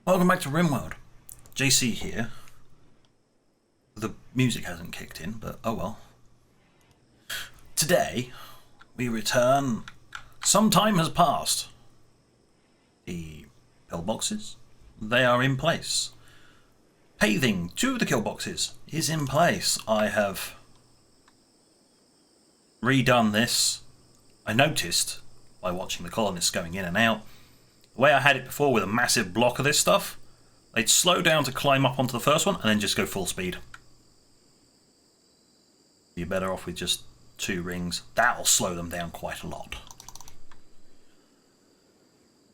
Welcome back to RimWorld. JC here. The music hasn't kicked in, but oh well. Today, we return. Some time has passed. The pillboxes, they are in place. Paving to the killboxes is in place. I have redone this. I noticed by watching the colonists going in and out, the way I had it before with a massive block of this stuff, they'd slow down to climb up onto the first one and then just go full speed. You're better off with just 2 rings. That'll slow them down quite a lot.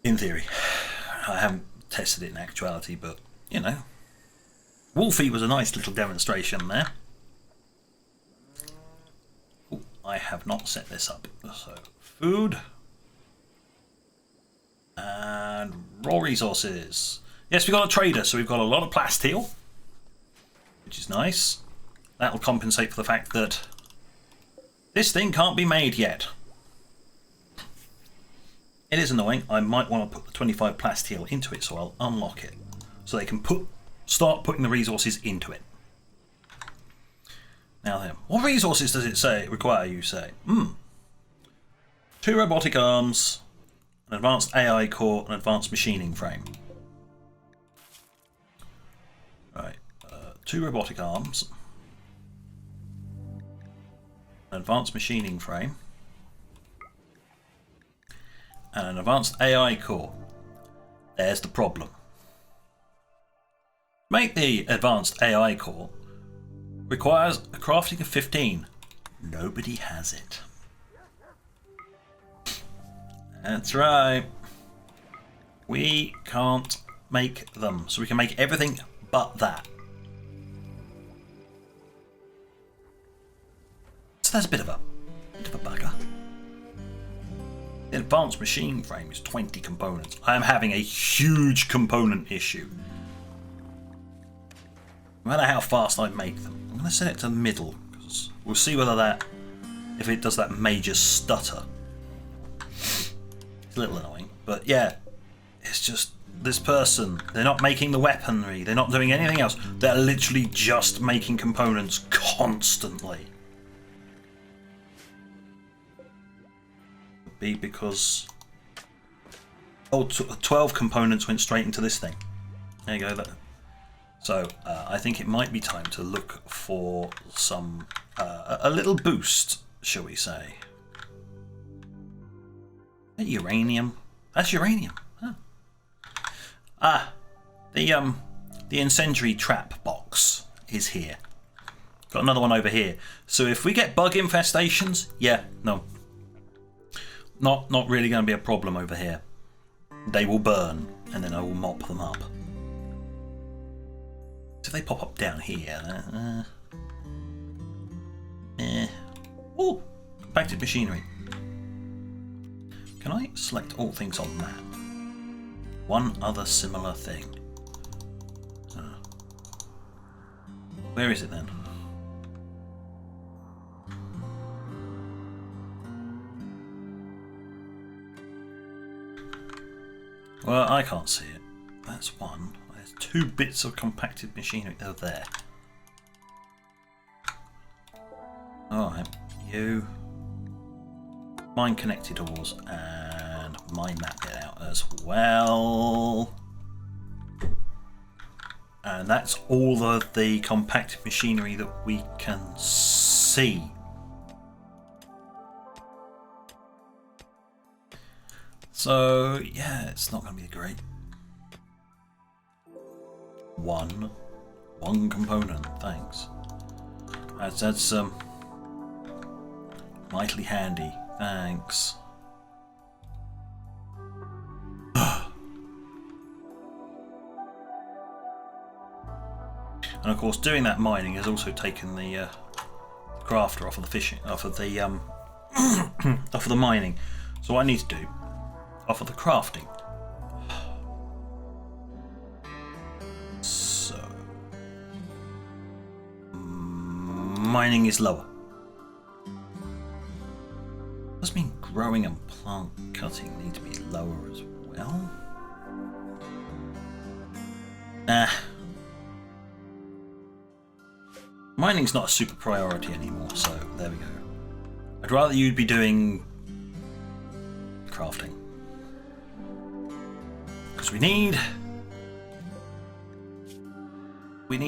In theory. I haven't tested it in actuality, but, you know. Wolfie was a nice little demonstration there. Ooh, I have not set this up. So, food. And raw resources. Yes, we've got a trader, so we've got a lot of plasteel, which is nice. That'll compensate for the fact that this thing can't be made yet. It is annoying. I might want to put the 25 plasteel into it, so I'll unlock it. So they can start putting the resources into it. Now then, what resources does it say require, you say? 2 robotic arms, an advanced AI core, an advanced machining frame. Right, 2 robotic arms, an advanced machining frame, and an advanced AI core. There's the problem. Make the advanced AI core requires a crafting of 15. Nobody has it. That's right. We can't make them, so we can make everything but that. So that's a bit of a bugger. The advanced machine frame is 20 components. I am having a huge component issue. No matter how fast I make them. I'm going to set it to the middle, because we'll see whether if it does that major stutter. It's a little annoying, but yeah, it's just this person. They're not making the weaponry. They're not doing anything else. They're literally just making components constantly. Could be because 12 components went straight into this thing. There you go. So I think it might be time to look for some a little boost, shall we say? Uranium. That's uranium. Huh. The incendiary trap box is here. Got another one over here. So if we get bug infestations, not really going to be a problem over here. They will burn, and then I will mop them up. So if they pop up down here, oh, compacted machinery. Can I select all things on map? One other similar thing. Where is it then? Well, I can't see it. That's one. There's 2 bits of compacted machinery. They're there. Alright, you mine connected ores and mine that bit out as well. And that's all of the compacted machinery that we can see. So yeah, it's not going to be great. One component, thanks. That's mightily handy, thanks. And of course, doing that mining has also taken the crafter off of the fishing, off of the off of the mining. So what I need to do, off of the crafting. So mining is lower. Does mean growing and plant cutting need to be lower as well? Nah. Mining's not a super priority anymore, so there we go. I'd rather you'd be doing crafting. Because we need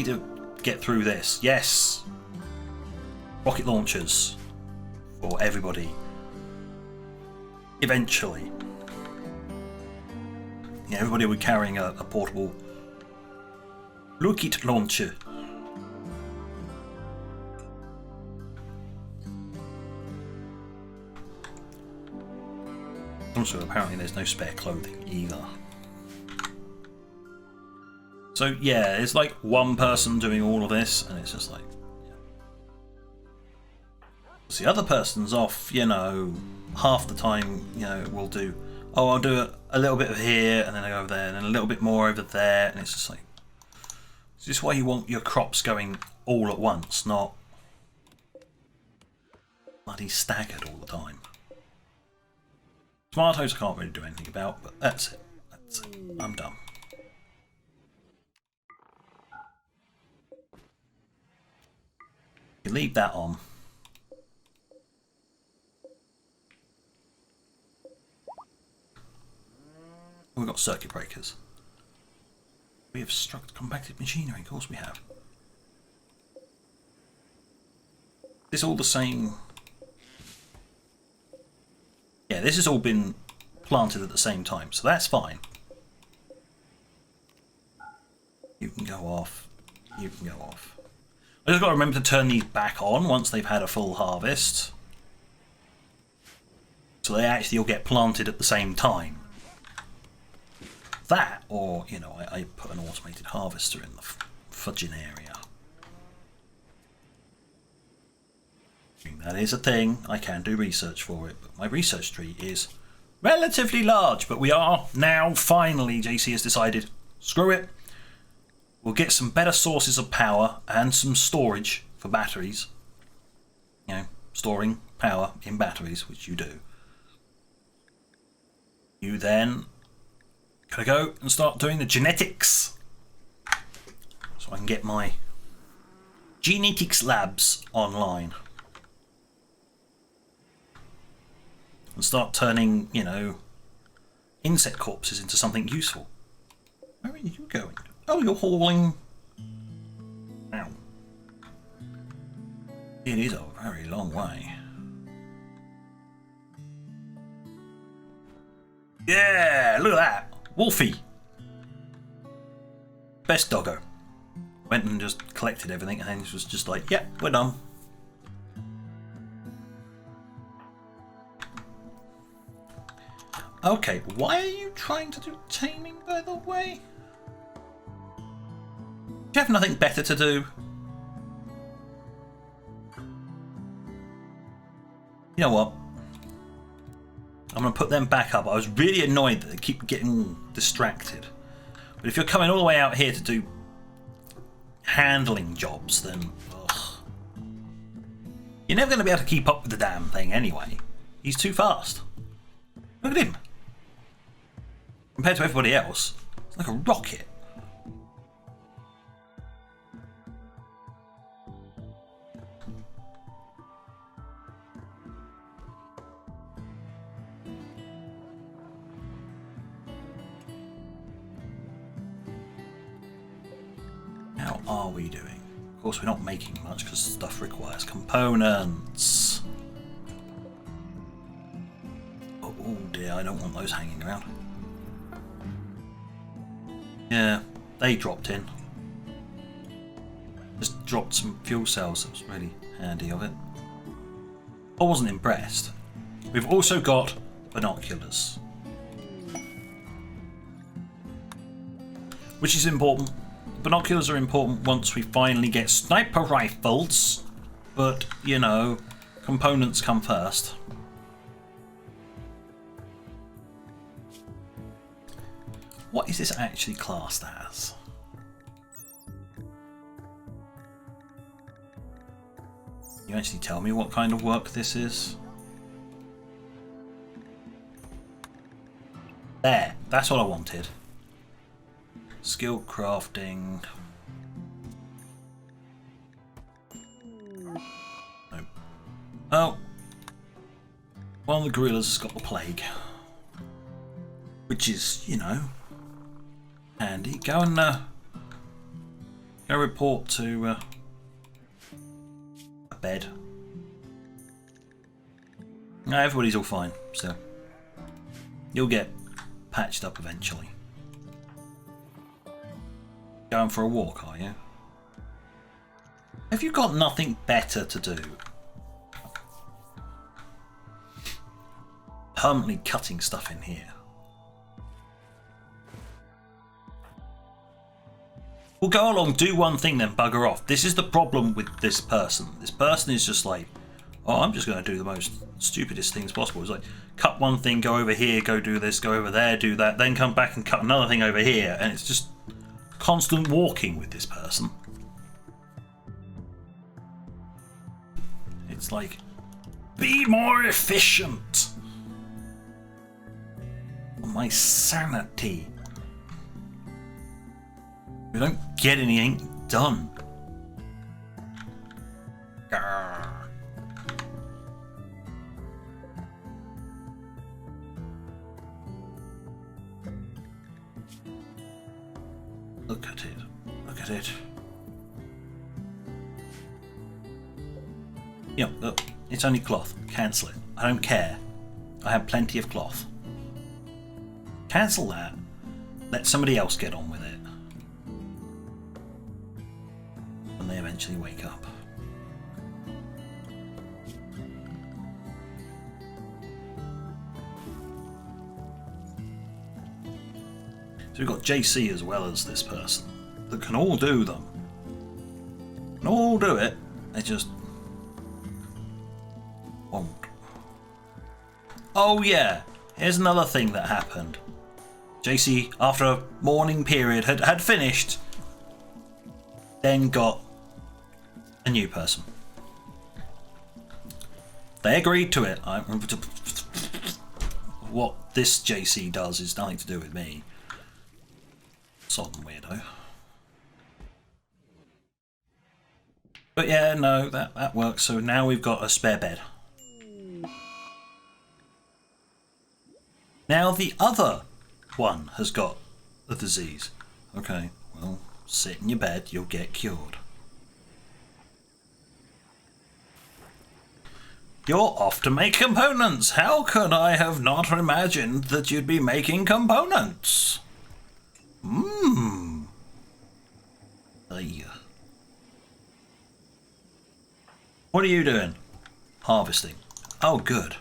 to get through this. Yes! Rocket launchers for everybody. Eventually. Yeah, everybody will be carrying a portable rocket launcher. Also, apparently there's no spare clothing either. So yeah, it's like one person doing all of this, and it's just like, yeah. So the other person's off, you know, half the time, you know, we'll do, oh, I'll do a little bit of here, and then I go over there, and then a little bit more over there, and it's just like, is this why you want your crops going all at once, not bloody staggered all the time? Tomatoes I can't really do anything about, but that's it. That's it. I'm done. You leave that on. We've got circuit breakers. We have struck compacted machinery, of course we have. This all the same. Yeah, this has all been planted at the same time, so that's fine. You can go off. You can go off. I just got to remember to turn these back on once they've had a full harvest. So they actually all get planted at the same time. That, or, you know, I put an automated harvester in the fudging area. That is a thing. I can do research for it, but my research tree is relatively large. But we are now finally, JC has decided, screw it. We'll get some better sources of power and some storage for batteries. You know, storing power in batteries, which you do. You then gotta go and start doing the genetics. So I can get my genetics labs online. And start turning, you know, insect corpses into something useful. Where are you going? Oh, you're hauling. Ow. It is a very long way. Yeah, look at that. Wolfie. Best doggo. Went and just collected everything and then it was just like, yeah, we're done. Okay, why are you trying to do taming, by the way? Do you have nothing better to do? You know what? I'm going to put them back up. I was really annoyed that they keep getting distracted. But if you're coming all the way out here to do handling jobs, then ugh. You're never going to be able to keep up with the damn thing anyway. He's too fast. Look at him. Compared to everybody else, it's like a rocket. How are we doing? Of course, we're not making much because stuff requires components. Oh dear, I don't want those hanging around. Yeah, they dropped in. Just dropped some fuel cells, that was really handy of it. I wasn't impressed. We've also got binoculars. Which is important. Binoculars are important once we finally get sniper rifles, but, you know, components come first. What is this actually classed as? Can you actually tell me what kind of work this is? There, that's what I wanted. skill crafting. No. Oh. One of the gorillas has got the plague. Which is, you know, handy. Go and go report to a bed. No, everybody's all fine still. You'll get patched up eventually. Going for a walk, are you? Have you got nothing better to do? Permanently cutting stuff in here. Well, go along, do one thing, then bugger off. This is the problem with this person. This person is just like, oh, I'm just going to do the most stupidest things possible. It's like, cut one thing, go over here, go do this, go over there, do that, then come back and cut another thing over here. And it's just constant walking with this person. It's like, be more efficient. My sanity. We don't get anything done. Grr. Look at it. Look at it. Yep, look. It's only cloth. Cancel it. I don't care. I have plenty of cloth. Cancel that. Let somebody else get on with it. When they eventually wake up. So we've got JC as well as this person that can all do them. Can all do it. They just won't. Oh yeah, here's another thing that happened. JC, after a mourning period, had finished, then got a new person. They agreed to it. What this JC does is nothing to do with me. Sodden weirdo. But yeah, no, that works. So now we've got a spare bed. Now the other one has got the disease. Okay, well, sit in your bed, you'll get cured. You're off to make components. How could I have not imagined that you'd be making components? What are you doing? Harvesting. Oh, good.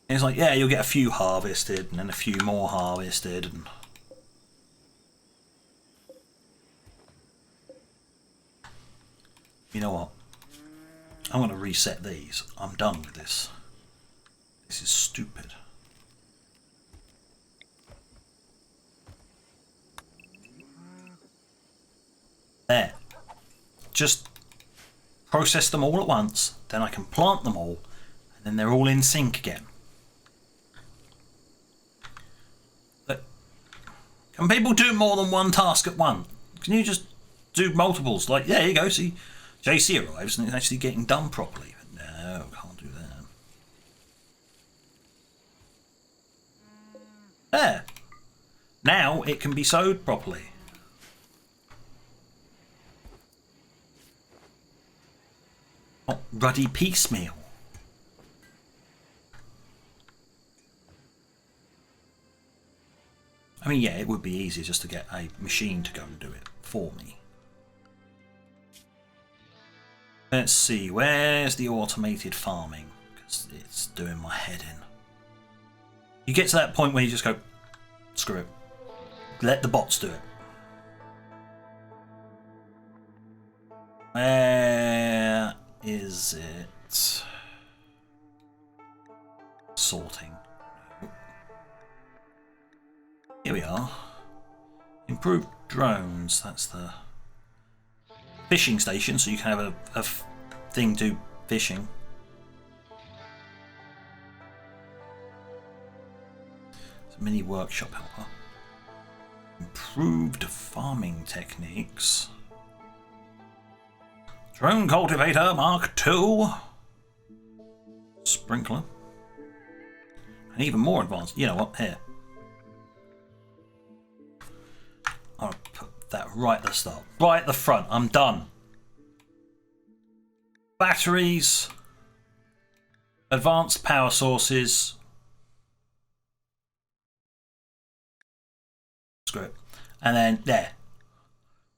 And it's like, yeah, you'll get a few harvested, and then a few more harvested, and you know what? I'm going to reset these. I'm done with this. This is stupid. There. Just process them all at once, then I can plant them all, and then they're all in sync again. But can people do more than one task at once? Can you just do multiples? Like, yeah, here you go, see, JC arrives and it's actually getting done properly. But no, can't do that. There. Now it can be sewed properly. Not ruddy piecemeal. I mean, yeah, it would be easier just to get a machine to go and do it for me. Let's see, where's the automated farming? Because it's doing my head in. You get to that point where you just go, screw it. Let the bots do it. Where is it? Sorting. Here we are. Improved drones. That's the fishing station, so you can have a thing do fishing. It's a mini workshop helper. Improved farming techniques. Drone cultivator Mark II. Sprinkler. And even more advanced. You know what? Here. I'll put that right at the start. Right at the front. I'm done. Batteries. Advanced power sources. Screw it. And then there.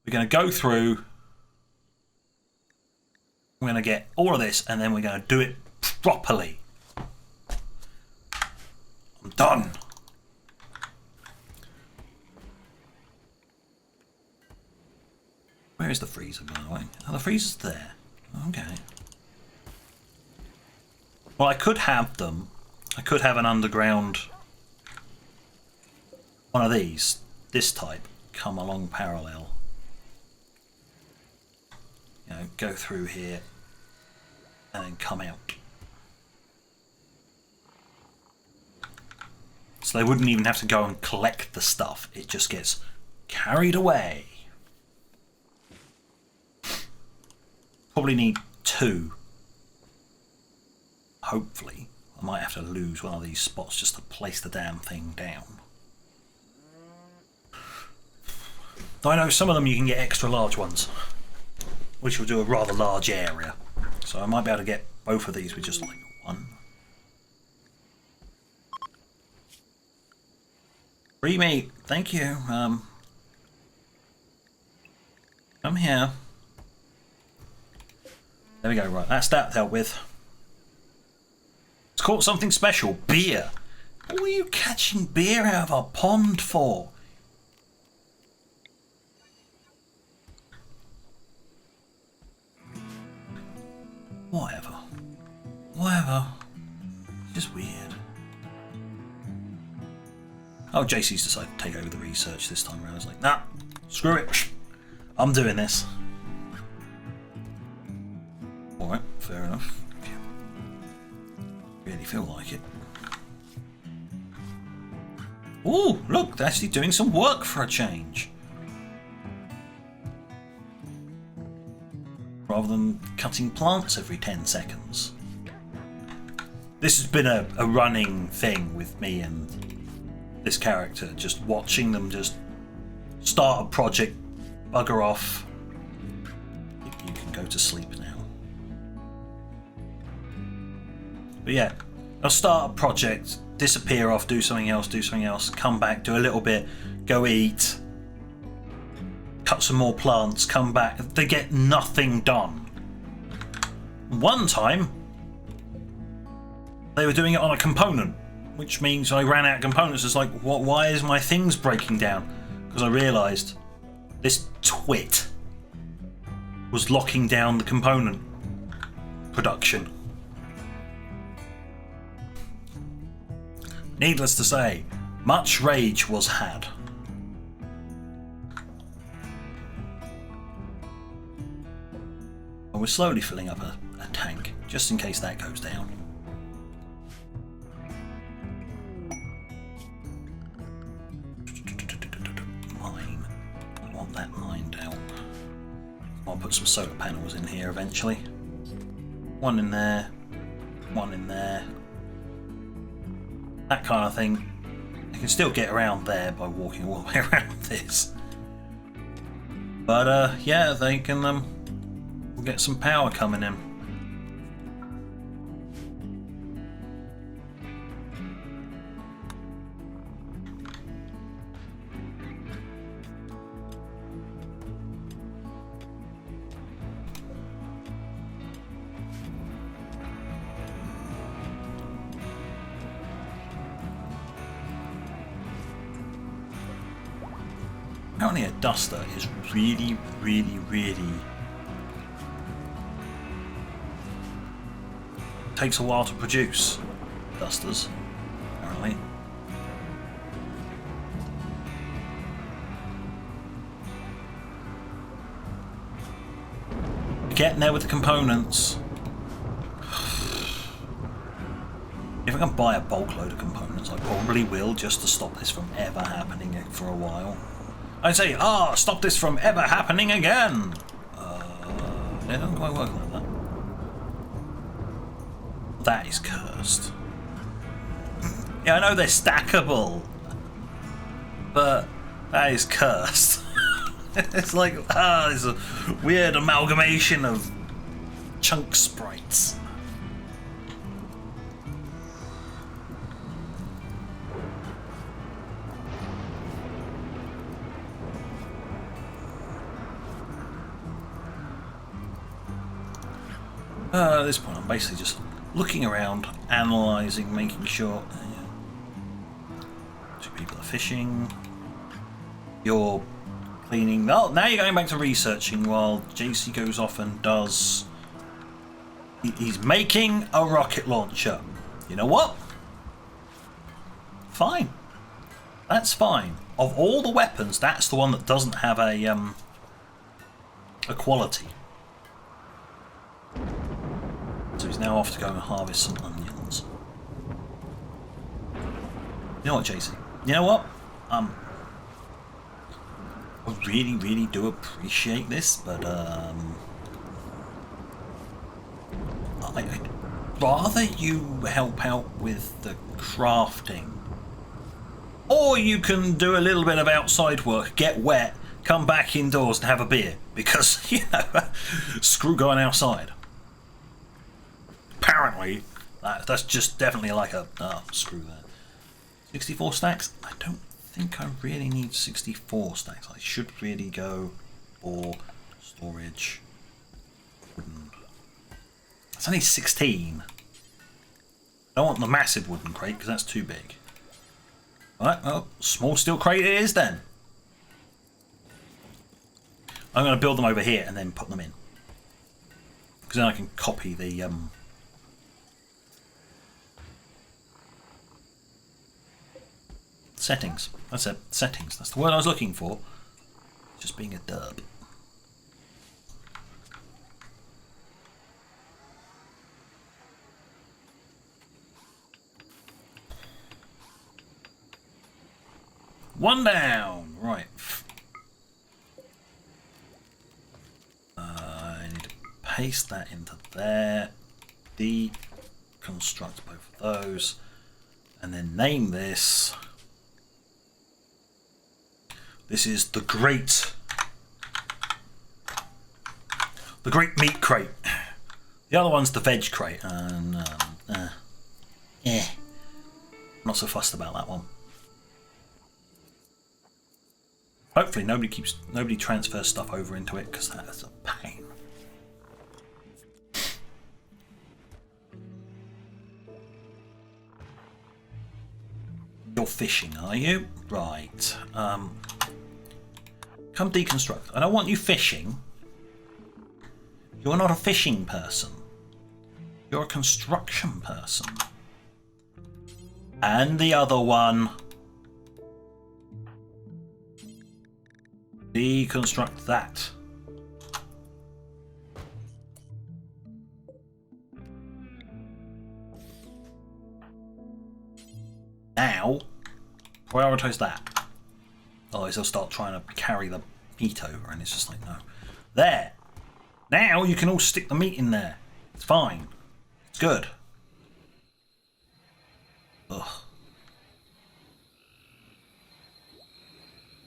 We're going to go through. We're going to get all of this and then we're going to do it properly. I'm done. Where is the freezer, by the way? Oh, the freezer's there. Okay. Well, I could have them. I could have an underground one of these, this type, come along parallel. You know, go through here and then come out. So they wouldn't even have to go and collect the stuff. It just gets carried away. Probably need 2. Hopefully. I might have to lose one of these spots just to place the damn thing down. Though I know some of them you can get extra large ones, which will do a rather large area. So I might be able to get both of these with just like 1. Free meat, thank you. Come here. There we go, right, that's that dealt with. It's caught something special, beer. What are you catching beer out of a pond for? Whatever. Whatever. It's just weird. Oh, JC's decided to take over the research this time around. I was like, nah, screw it. I'm doing this. Alright, fair enough. If you really feel like it. Ooh, look, they're actually doing some work for a change. Rather than cutting plants every 10 seconds. This has been a running thing with me and this character, just watching them just start a project, bugger off. You can go to sleep now. But yeah, I'll start a project, disappear off, do something else, come back, do a little bit, go eat, cut some more plants, come back. They get nothing done. One time, they were doing it on a component, which means I ran out of components. It's like, what? Why is my things breaking down? Because I realised this twit was locking down the component production. Needless to say, much rage was had. But we're slowly filling up a tank, just in case that goes down. Mine. I want that mined out. I'll put some solar panels in here eventually. One in there. One in there. That kind of thing. You can still get around there by walking all the way around this. But yeah, they can we'll get some power coming in. Apparently a duster is really takes a while to produce dusters, apparently. Getting there with the components. If I can buy a bulk load of components, I probably will, just to stop this from ever happening for a while. I say, stop this from ever happening again. It doesn't quite work like that. That is cursed. Yeah, I know they're stackable, but that is cursed. It's like, it's a weird amalgamation of chunk sprites. At this point, I'm basically just looking around, analysing, making sure. Two people are fishing. You're cleaning. Oh, now you're going back to researching while JC goes off and does. He's making a rocket launcher. You know what? Fine. That's fine. Of all the weapons, that's the one that doesn't have a quality. So he's now off to go and harvest some onions. You know what, JC? You know what? I really, really do appreciate this, but I'd rather you help out with the crafting. Or you can do a little bit of outside work, get wet, come back indoors and have a beer. Because, you know, screw going outside. Apparently, that's just definitely like a... screw that. 64 stacks? I don't think I really need 64 stacks. I should really go for storage. Wooden. It's only 16. I don't want the massive wooden crate because that's too big. Alright, well, small steel crate it is then. I'm going to build them over here and then put them in. Because then I can copy the... settings. That's it. Settings. That's the word I was looking for. Just being a derp. One down. Right. I need to paste that into there. Deconstruct both of those. And then name this. This is the great meat crate. The other one's the veg crate, and not so fussed about that one. Hopefully nobody transfers stuff over into it because that's a pain. You're fishing, are you? Right. Come deconstruct. I don't want you fishing. You're not a fishing person. You're a construction person. And the other one. Deconstruct that. Now, prioritize that. Otherwise they'll start trying to carry the meat over and it's just like, no. There. Now you can all stick the meat in there. It's fine. It's good. Ugh.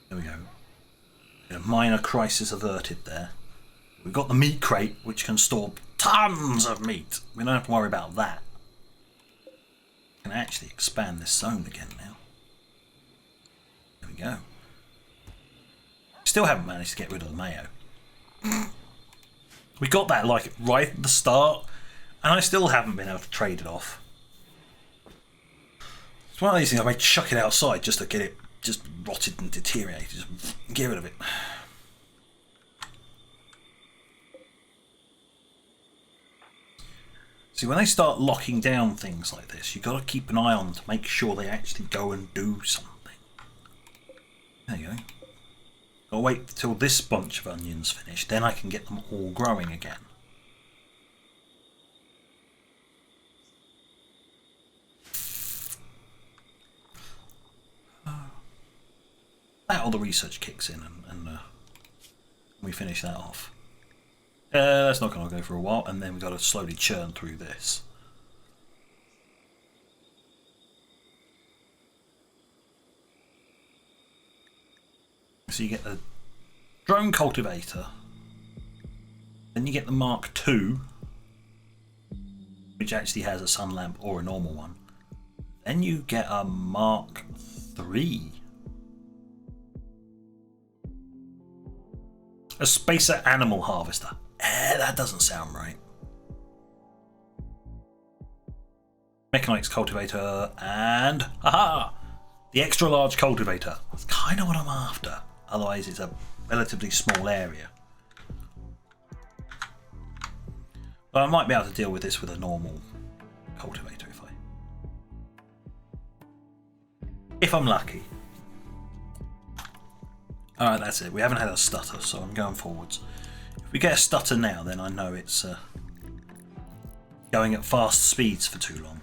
There we go. A minor crisis averted there. We've got the meat crate, which can store tons of meat. We don't have to worry about that. We can actually expand this zone again now. There we go. Still haven't managed to get rid of the mayo. We got that like right at the start, and I still haven't been able to trade it off. It's one of these things I may chuck it outside just to get it just rotted and deteriorated. Just get rid of it. See, when they start locking down things like this, you've got to keep an eye on them to make sure they actually go and do something. There you go. I'll wait till this bunch of onions finish, then I can get them all growing again. that all the research kicks in and we finish that off. That's not going to go for a while, and then we've got to slowly churn through this. So you get the drone cultivator, then you get the Mark II, which actually has a sun lamp or a normal one. Then you get a Mark III. A spacer animal harvester. That doesn't sound right. Mechanics cultivator and aha! The extra large cultivator. That's kind of what I'm after. Otherwise it's a relatively small area. But I might be able to deal with this with a normal cultivator if I'm lucky. Alright, that's it. We haven't had a stutter, so I'm going forwards. If we get a stutter now, then I know it's going at fast speeds for too long.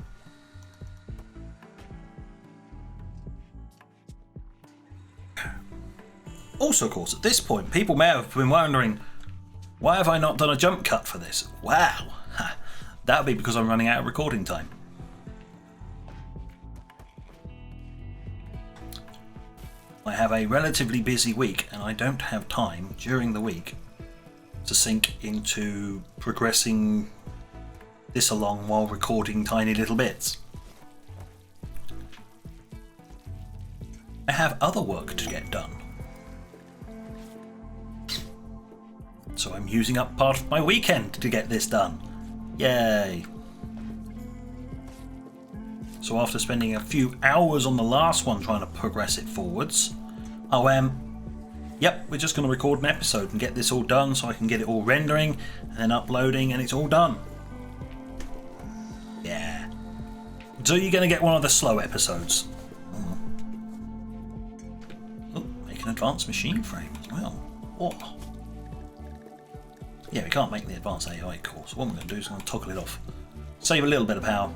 Also, of course, at this point, people may have been wondering, why have I not done a jump cut for this? Wow! That would be because I'm running out of recording time. I have a relatively busy week and I don't have time during the week to sink into progressing this along while recording tiny little bits. I have other work to get done. So I'm using up part of my weekend to get this done. Yay! So after spending a few hours on the last one trying to progress it forwards, yep, we're just going to record an episode and get this all done so I can get it all rendering and then uploading and it's all done. Yeah. So you're going to get one of the slow episodes. Oh, make an advanced machine frame as well. Oh. Yeah, we can't make the advanced AI course. What I'm going to do is I'm going to toggle it off. Save a little bit of power.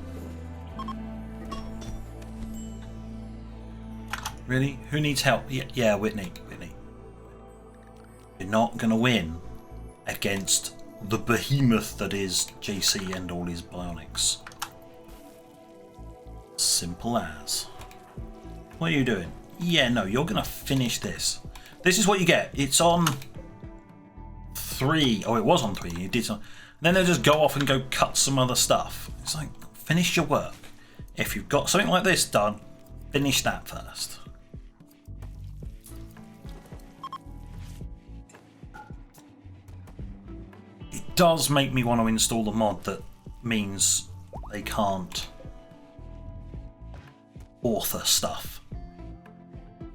Really? Who needs help? Yeah, Whitney. You're not going to win against the behemoth that is JC and all his bionics. Simple as. What are you doing? Yeah, no, you're going to finish this. This is what you get. It's on 3. Oh, it was on 3. You did some. Then they'll just go off and go cut some other stuff. It's like, finish your work. If you've got something like this done, finish that first. It does make me want to install the mod that means they can't author stuff.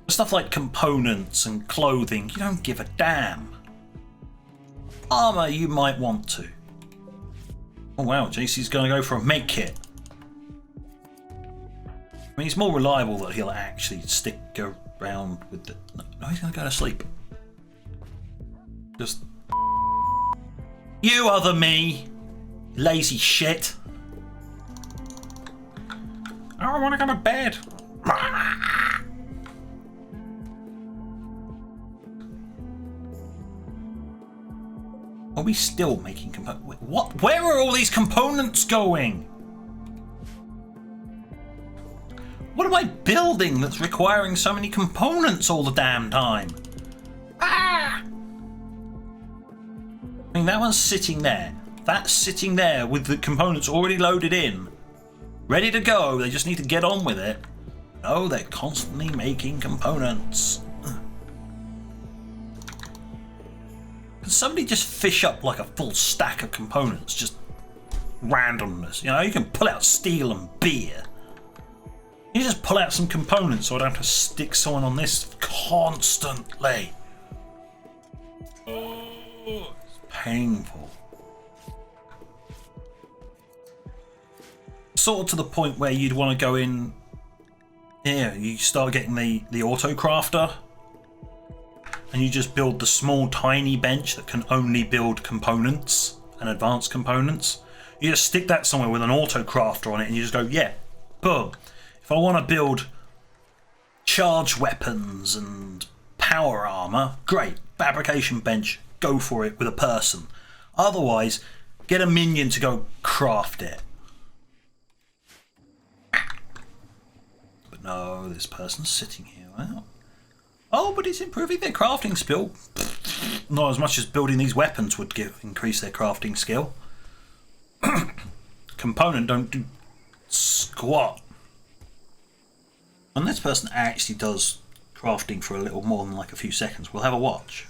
Stuff like components and clothing, you don't give a damn. Armour, you might want to. Oh wow, JC's going to go for a make kit. I mean, he's more reliable that he'll actually stick around with the... No, he's going to go to sleep. Just... You other me, lazy shit. I want to go to bed. Are we still making components? What? Where are all these components going? What am I building that's requiring so many components all the damn time? Ah! I mean, that one's sitting there. That's sitting there with the components already loaded in. Ready to go. They just need to get on with it. No, they're constantly making components. Can somebody just fish up like a full stack of components? Just randomness. You know, you can pull out steel and beer. You just pull out some components so I don't have to stick someone on this constantly. Oh, it's painful. Sort of to the point where you'd want to go in here, you start getting the auto crafter and you just build the small tiny bench that can only build components and advanced components. You just stick that somewhere with an auto crafter on it and you just go, yeah, boom. If I want to build charge weapons and power armor, great. Fabrication bench, go for it with a person. Otherwise, get a minion to go craft it. But no, this person's sitting here. Wow. Oh, but it's improving their crafting skill. Not as much as building these weapons would increase their crafting skill. Component don't do squat. And this person actually does crafting for a little more than like a few seconds. We'll have a watch.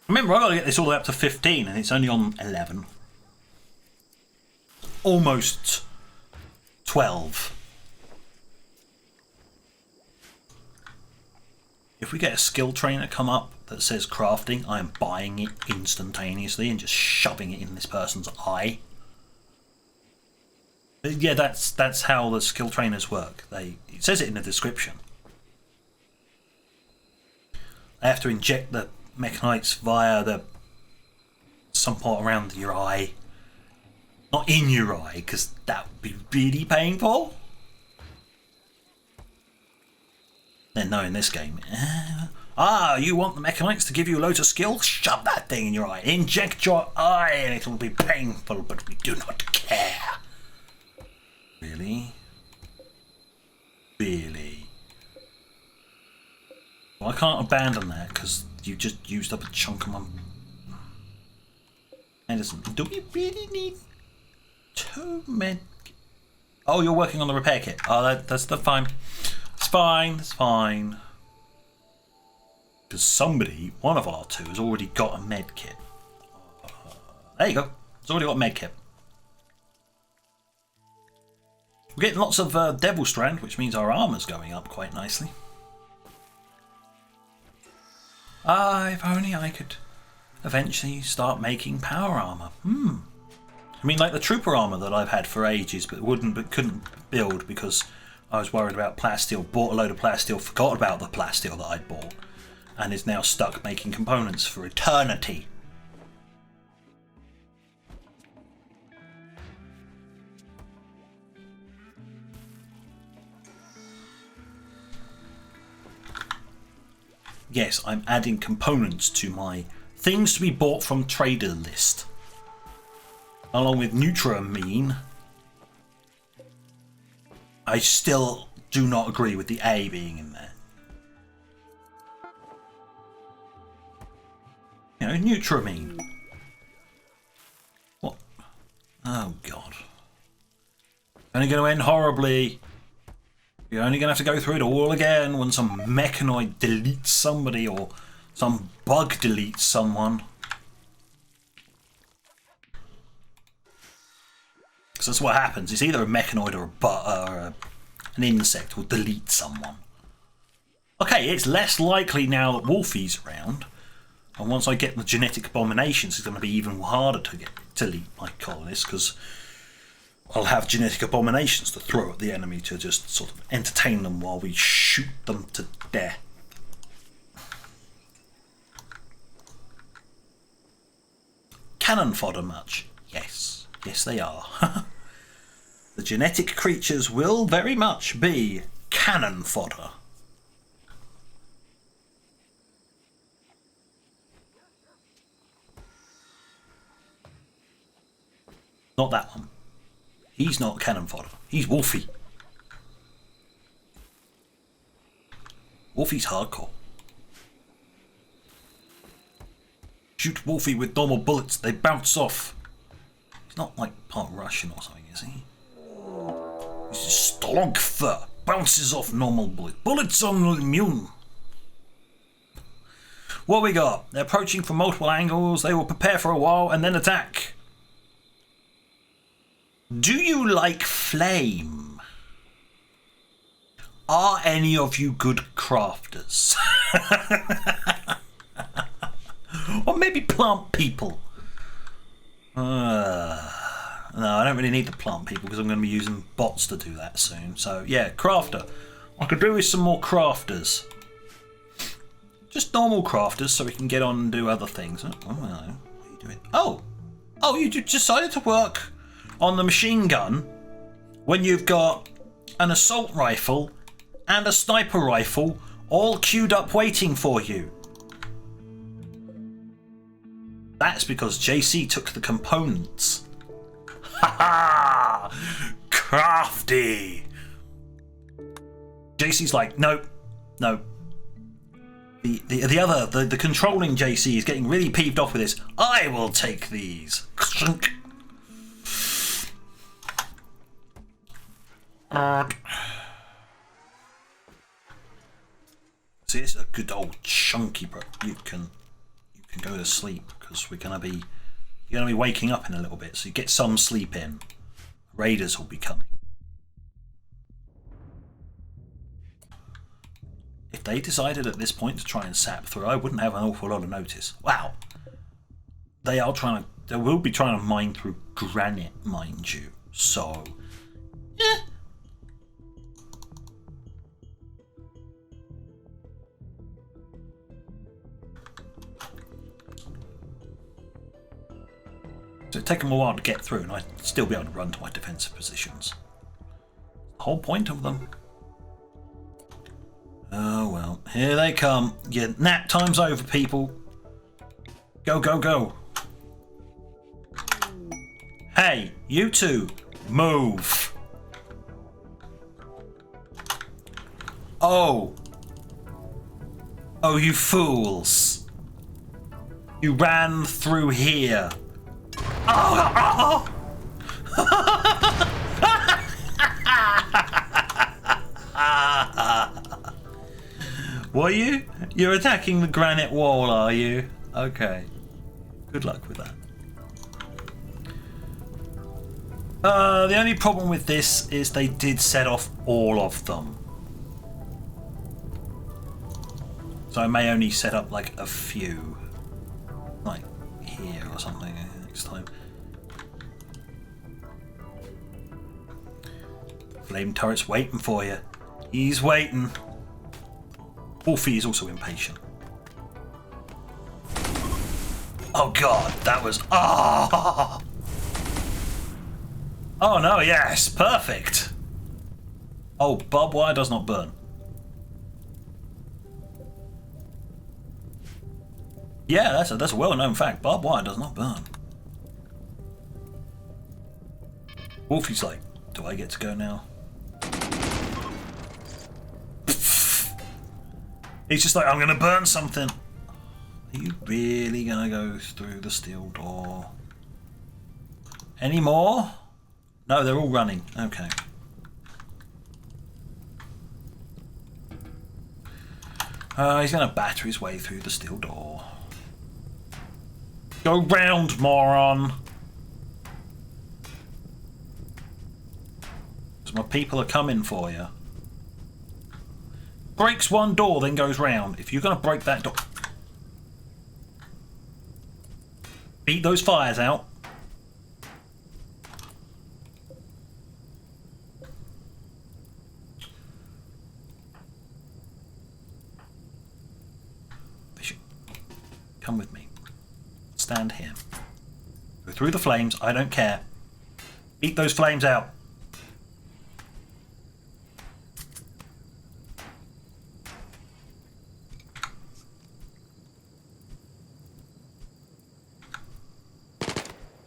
Remember, I've got to get this all the way up to 15 and it's only on 11. Almost 12. If we get a skill trainer come up that says crafting, I am buying it instantaneously and just shoving it in this person's eye. Yeah, that's how the skill trainers work. It says it in the description. They have to inject the mechanites via some part around your eye. Not in your eye, because that would be really painful. Then no, in this game. You want the mechanites to give you loads of skill? Shove that thing in your eye. Inject your eye and it'll be painful, but we do not care. Really? Really? Well, I can't abandon that because you just used up a chunk of my... Anderson, do we really need 2 med... Oh, you're working on the repair kit. Oh, that's fine. It's fine, it's fine. Because somebody, one of our 2, has already got a med kit. There you go. It's already got a med kit. We're getting lots of Devil Strand, which means our armor's going up quite nicely. If only I could eventually start making power armor. I mean, like the trooper armor that I've had for ages, but couldn't build because I was worried about plasteel. Bought a load of plasteel, forgot about the plasteel that I'd bought, and is now stuck making components for eternity. Yes, I'm adding components to my things to be bought from trader list. Along with Nutramine. I still do not agree with the A being in there. You know, Nutramine. What? Oh God. Only going to end horribly. You're only going to have to go through it all again when some mechanoid deletes somebody or some bug deletes someone. Because that's what happens. It's either a mechanoid or an insect will delete someone. Okay, it's less likely now that Wolfie's around. And once I get the genetic abominations, it's going to be even harder to delete my colonists because I'll have genetic abominations to throw at the enemy to just sort of entertain them while we shoot them to death. Cannon fodder much? Yes. Yes, they are. The genetic creatures will very much be cannon fodder. Not that one. He's not cannon fodder. He's Wolfie. Wolfie's hardcore. Shoot Wolfie with normal bullets, they bounce off. He's not like part Russian or something, is he? He's a Stologfer. Bounces off normal bullets. Bullets are immune. What we got? They're approaching from multiple angles. They will prepare for a while and then attack. Do you like flame? Are any of you good crafters? Or maybe plant people? No, I don't really need the plant people because I'm going to be using bots to do that soon. So yeah, crafter. I could do with some more crafters. Just normal crafters so we can get on and do other things. Oh, no. What are you doing? Oh, you decided to work on the machine gun. when you've got an assault rifle and a sniper rifle all queued up waiting for you? That's because JC took the components. Ha ha! Crafty! JC's like, no. The controlling JC is getting really peeved off with this. I will take these. See, it's a good old chunky, bro. You can go to sleep because you're gonna be waking up in a little bit. So you get some sleep in. Raiders will be coming. If they decided at this point to try and sap through, I wouldn't have an awful lot of notice. Wow. They will be trying to mine through granite, mind you. So, So it'd take them a while to get through, and I'd still be able to run to my defensive positions. The whole point of them. Oh well, here they come. Your nap time's over, people. Go, go, go. Hey, you two, move. Oh, you fools. You ran through here. Oh. What are you? You're attacking the granite wall, are you? Okay. Good luck with that. The only problem with this is they did set off all of them. So I may only set up like a few. Like here or something next time. Flame turret's waiting for you. He's waiting. Wolfie is also impatient. Oh god, that was... Oh no, yes, perfect. Oh, barbed wire does not burn. Yeah, that's a well-known fact. Barbed wire does not burn. Wolfie's like, do I get to go now? He's just like, I'm gonna burn something. Are you really gonna go through the steel door? Any more? No, they're all running. Okay. He's gonna batter his way through the steel door. Go round, moron! Because my people are coming for you. Breaks one door, then goes round. If you're gonna break that door... Beat those fires out. Bishop, come with me. Stand here. Go through the flames, I don't care. Beat those flames out.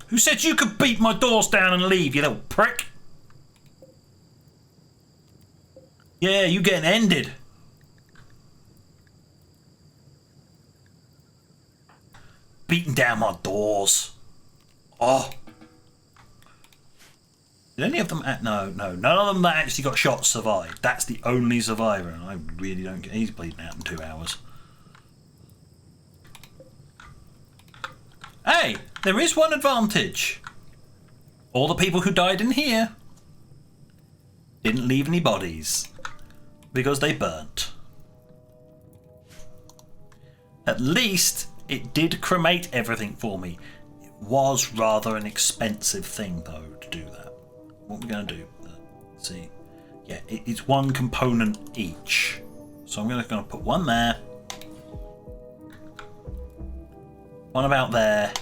Who said you could beat my doors down and leave, you little prick? Yeah, you getting ended. Beating down my doors. Oh. Did any of them... No, none of them that actually got shot survived. That's the only survivor, and I really don't get... He's bleeding out in 2 hours. Hey, there is one advantage. All the people who died in here didn't leave any bodies because they burnt. At least it did cremate everything for me. It was rather an expensive thing though to do that. What we're going to do, let's see. Yeah, it's one component each. So I'm going to put one there. One about there.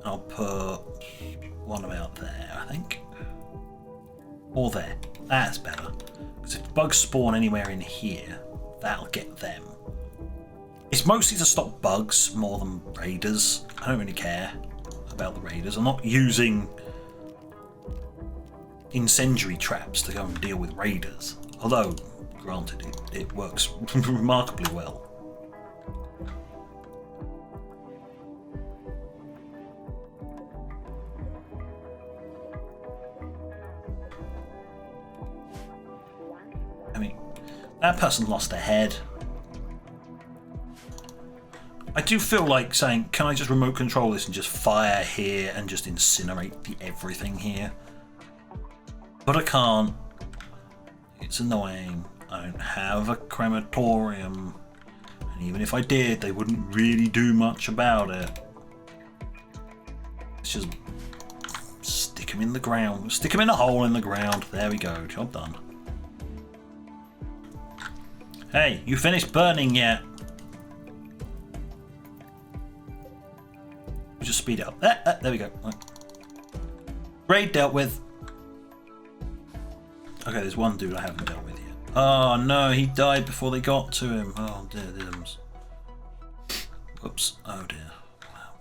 I'll put one about there, I think. Or there. That's better. Because if bugs spawn anywhere in here, that'll get them. It's mostly to stop bugs more than raiders. I don't really care about the raiders. I'm not using incendiary traps to go and deal with raiders. Although, granted, it works remarkably well. I mean, that person lost their head. I do feel like saying, can I just remote control this and just fire here and just incinerate everything here? But I can't. It's annoying. I don't have a crematorium. And even if I did, they wouldn't really do much about it. Let's just stick them in the ground. Stick them in a hole in the ground. There we go. Job done. Hey, you finished burning yet? Just speed it up. There we go. Raid dealt with. Okay, there's one dude I haven't dealt with yet. Oh no, he died before they got to him. Oh dear, diddums. Whoops. Oh dear. Wow.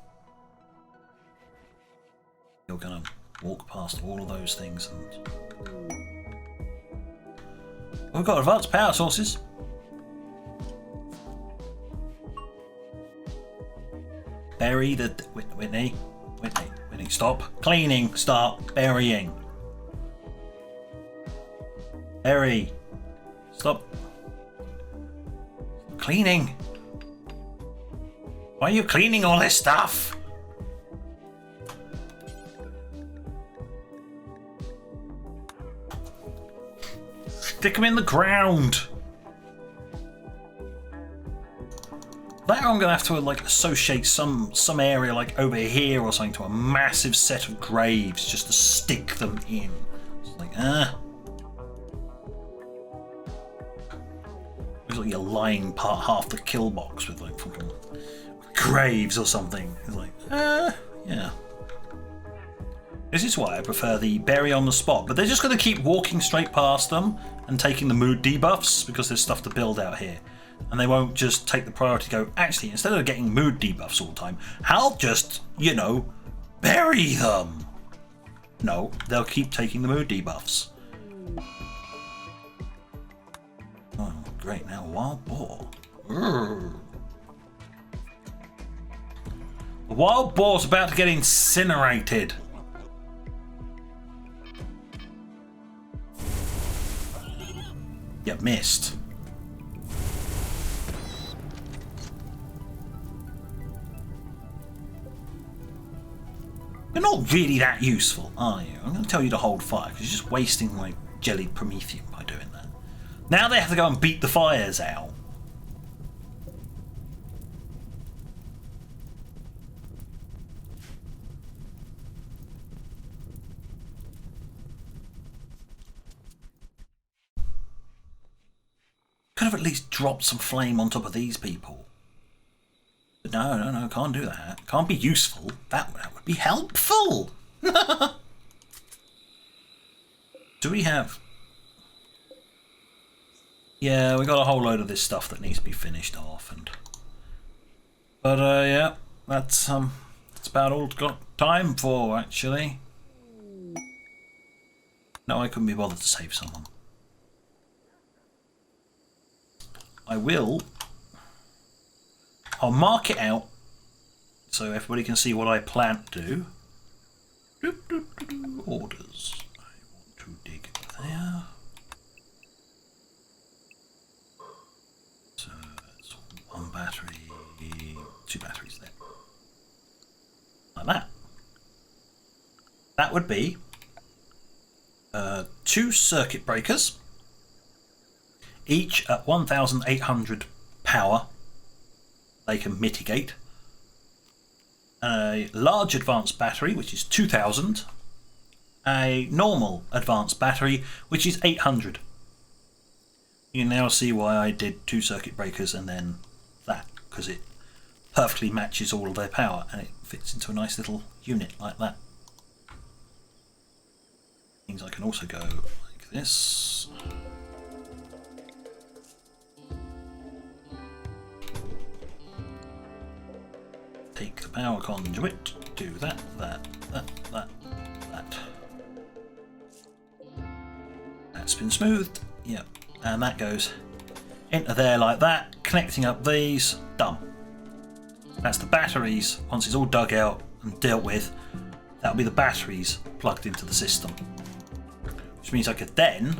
You're gonna walk past all of those things and... We've got advanced power sources. Bury the... Whitney, stop. Cleaning, start burying. Bury. Stop. Cleaning. Why are you cleaning all this stuff? Stick them in the ground. Later I'm gonna have to like associate some area like over here or something to a massive set of graves just to stick them in. It's like Looks like you're lining half the kill box with like fucking graves or something. It's like yeah. This is why I prefer the bury on the spot, but they're just gonna keep walking straight past them and taking the mood debuffs because there's stuff to build out here. And they won't just take the priority to go, actually, instead of getting mood debuffs all the time, I'll just, you know, bury them. No, they'll keep taking the mood debuffs. Oh, great. Now, wild boar. Urgh. The wild boar's about to get incinerated. You missed. You're not really that useful, are you? I'm going to tell you to hold fire because you're just wasting like jellied promethium by doing that. Now they have to go and beat the fires out. Could have at least dropped some flame on top of these people. But no, can't do that. Can't be useful. That would be helpful. Do we have... Yeah, we got a whole load of this stuff that needs to be finished off. But yeah, that's about all I've got time for, actually. No, I couldn't be bothered to save someone. I'll mark it out so everybody can see what I plan to do. Orders. I want to dig there. So that's one battery, two batteries there. Like that. That would be 2 circuit breakers, each at 1,800 power. They can mitigate. A large advanced battery, which is 2,000. A normal advanced battery, which is 800. You can now see why I did 2 circuit breakers and then that, because it perfectly matches all of their power and it fits into a nice little unit like that. Means I can also go like this. Take the power conduit, do that. That's been smoothed, yep, and that goes into there like that, connecting up these, done. That's the batteries. Once it's all dug out and dealt with, that'll be the batteries plugged into the system. Which means I could then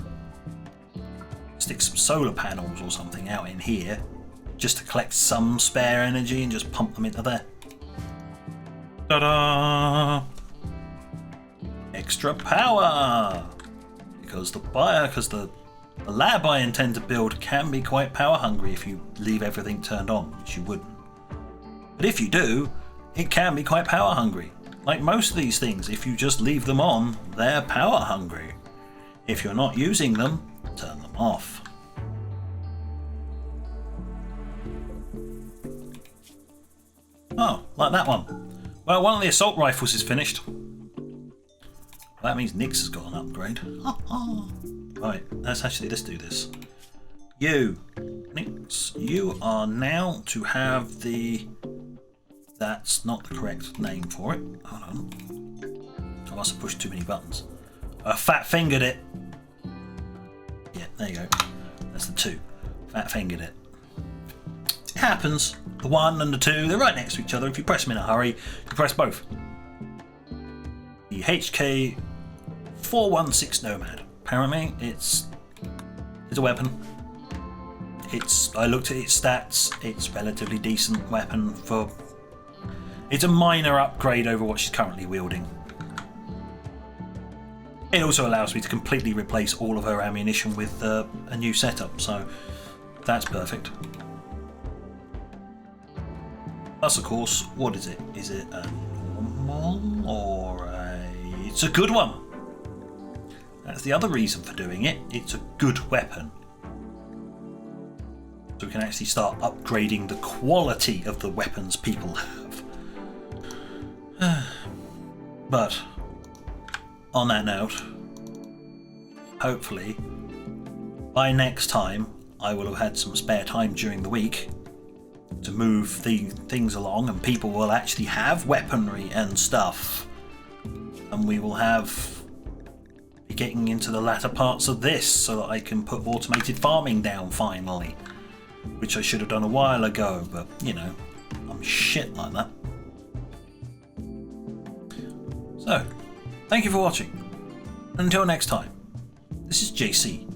stick some solar panels or something out in here just to collect some spare energy and just pump them into there. Ta-da! Extra power! Because the lab I intend to build can be quite power hungry if you leave everything turned on, which you wouldn't. But if you do, it can be quite power hungry. Like most of these things, if you just leave them on, they're power hungry. If you're not using them, turn them off. Oh, like that one. Well, one of the assault rifles is finished. That means Nix has got an upgrade. Right, let's do this. You, Nix, you are now to have the... That's not the correct name for it. Hold on. I must have pushed too many buttons. I fat fingered it. Yeah, there you go. That's the 2. Fat fingered it. It happens. The 1 and the 2, they're right next to each other. If you press them in a hurry, you press both. The HK 416 Nomad. Apparently, it's a weapon. I looked at its stats. It's a relatively decent weapon for. It's a minor upgrade over what she's currently wielding. It also allows me to completely replace all of her ammunition with a new setup, so that's perfect. Plus, of course, what is it? Is it a normal or a... It's a good one! That's the other reason for doing it. It's a good weapon. So we can actually start upgrading the quality of the weapons people have. But, on that note, hopefully, by next time, I will have had some spare time during the week to move the things along, and people will actually have weaponry and stuff, and we will be getting into the latter parts of this so that I can put automated farming down finally, which I should have done a while ago, but you know, I'm shit like that. So, thank you for watching. Until next time, this is JC.